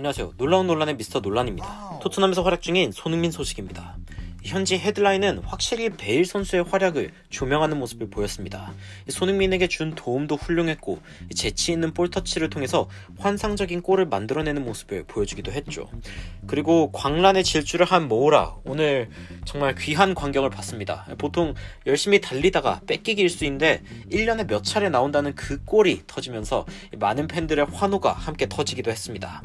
안녕하세요. 놀라운 논란의 미스터 논란입니다. 토트넘에서 활약 중인 손흥민 소식입니다. 현지 헤드라인은 확실히 베일 선수의 활약을 조명하는 모습을 보였습니다. 손흥민에게 준 도움도 훌륭했고 재치 있는 볼터치를 통해서 환상적인 골을 만들어내는 모습을 보여주기도 했죠. 그리고 광란의 질주를 한 모우라, 오늘 정말 귀한 광경을 봤습니다. 보통 열심히 달리다가 뺏기기 일수인데 1년에 몇 차례 나온다는 그 골이 터지면서 많은 팬들의 환호가 함께 터지기도 했습니다.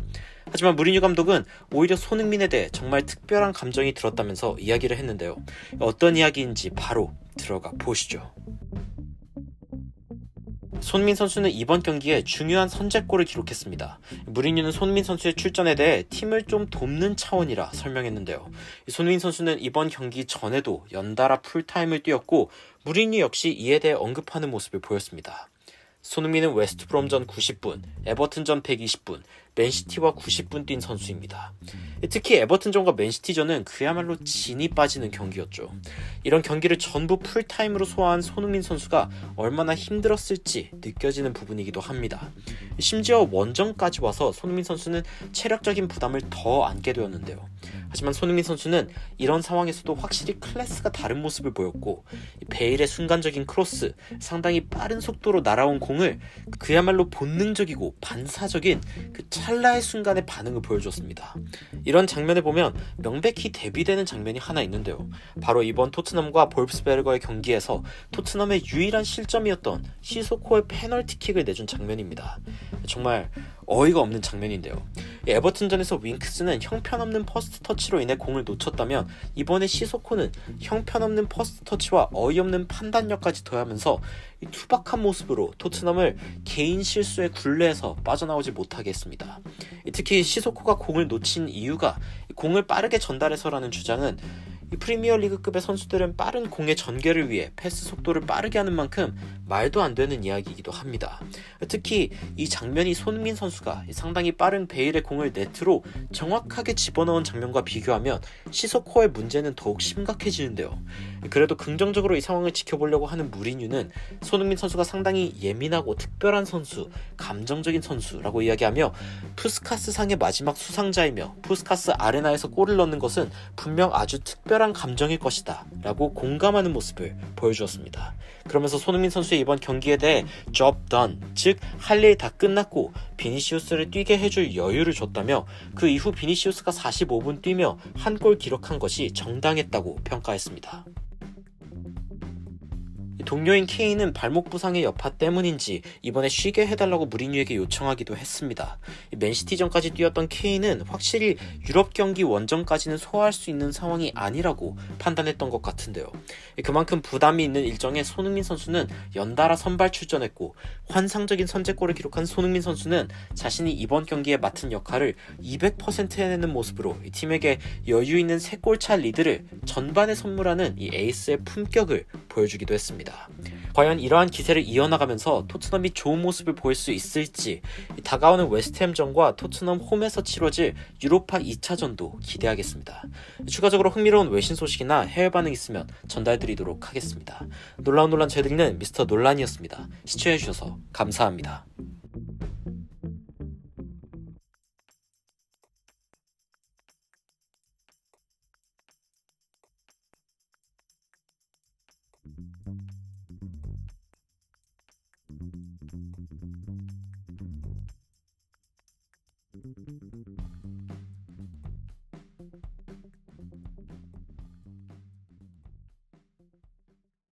하지만 무리뉴 감독은 오히려 손흥민에 대해 정말 특별한 감정이 들었다면서 이야기를 했는데요. 어떤 이야기인지 바로 들어가 보시죠. 손흥민 선수는 이번 경기에 중요한 선제골을 기록했습니다. 무리뉴는 손흥민 선수의 출전에 대해 팀을 좀 돕는 차원이라 설명했는데요. 손흥민 선수는 이번 경기 전에도 연달아 풀타임을 뛰었고 무리뉴 역시 이에 대해 언급하는 모습을 보였습니다. 손흥민은 웨스트브롬전 90분, 에버튼전 120분, 맨시티와 90분 뛴 선수입니다. 특히 에버튼전과 맨시티전은 그야말로 진이 빠지는 경기였죠. 이런 경기를 전부 풀타임으로 소화한 손흥민 선수가 얼마나 힘들었을지 느껴지는 부분이기도 합니다. 심지어 원정까지 와서 손흥민 선수는 체력적인 부담을 더 안게 되었는데요. 하지만 손흥민 선수는 이런 상황에서도 확실히 클래스가 다른 모습을 보였고 베일의 순간적인 크로스, 상당히 빠른 속도로 날아온 공을 그야말로 본능적이고 반사적인 그 찰나의 순간의 반응을 보여줬습니다. 이런 장면을 보면 명백히 대비되는 장면이 하나 있는데요. 바로 이번 토트넘과 볼프스베르거의 경기에서 토트넘의 유일한 실점이었던 시소코의 페널티킥을 내준 장면입니다. 정말 어이가 없는 장면인데요. 에버튼전에서 윙크스는 형편없는 퍼스트 터치로 인해 공을 놓쳤다면 이번에 시소코는 형편없는 퍼스트 터치와 어이없는 판단력까지 더하면서 이 투박한 모습으로 토트넘을 개인 실수의 굴레에서 빠져나오지 못하게 했습니다. 특히 시소코가 공을 놓친 이유가 공을 빠르게 전달해서라는 주장은 이 프리미어리그급의 선수들은 빠른 공의 전개를 위해 패스 속도를 빠르게 하는 만큼 말도 안 되는 이야기이기도 합니다. 특히 이 장면이 손흥민 선수가 상당히 빠른 베일의 공을 네트로 정확하게 집어넣은 장면과 비교하면 시소코의 문제는 더욱 심각해지는데요. 그래도 긍정적으로 이 상황을 지켜보려고 하는 무리뉴는 손흥민 선수가 상당히 예민하고 특별한 선수, 감정적인 선수라고 이야기하며 푸스카스상의 마지막 수상자이며 푸스카스 아레나에서 골을 넣는 것은 분명 아주 특별한 감정일 것이다 라고 공감하는 모습을 보여주었습니다. 그러면서 손흥민 선수의 이번 경기에 대해 job done, 즉 할 일 다 끝났고 비니시우스를 뛰게 해줄 여유를 줬다며 그 이후 비니시우스가 45분 뛰며 한 골 기록한 것이 정당했다고 평가했습니다. 동료인 케인은 발목 부상의 여파 때문인지 이번에 쉬게 해달라고 무리뉴에게 요청하기도 했습니다. 맨시티전까지 뛰었던 케인은 확실히 유럽 경기 원정까지는 소화할 수 있는 상황이 아니라고 판단했던 것 같은데요. 그만큼 부담이 있는 일정에 손흥민 선수는 연달아 선발 출전했고 환상적인 선제골을 기록한 손흥민 선수는 자신이 이번 경기에 맡은 역할을 200% 해내는 모습으로 팀에게 여유 있는 3골차 리드를 전반에 선물하는 이 에이스의 품격을 보여주기도 했습니다. 과연 이러한 기세를 이어나가면서 토트넘이 좋은 모습을 보일 수 있을지 다가오는 웨스트햄전과 토트넘 홈에서 치러질 유로파 2차전도 기대하겠습니다. 추가적으로 흥미로운 외신 소식이나 해외 반응 있으면 전달드리도록 하겠습니다. 놀라운 논란 재드리는 미스터 논란이었습니다. 시청해주셔서 감사합니다.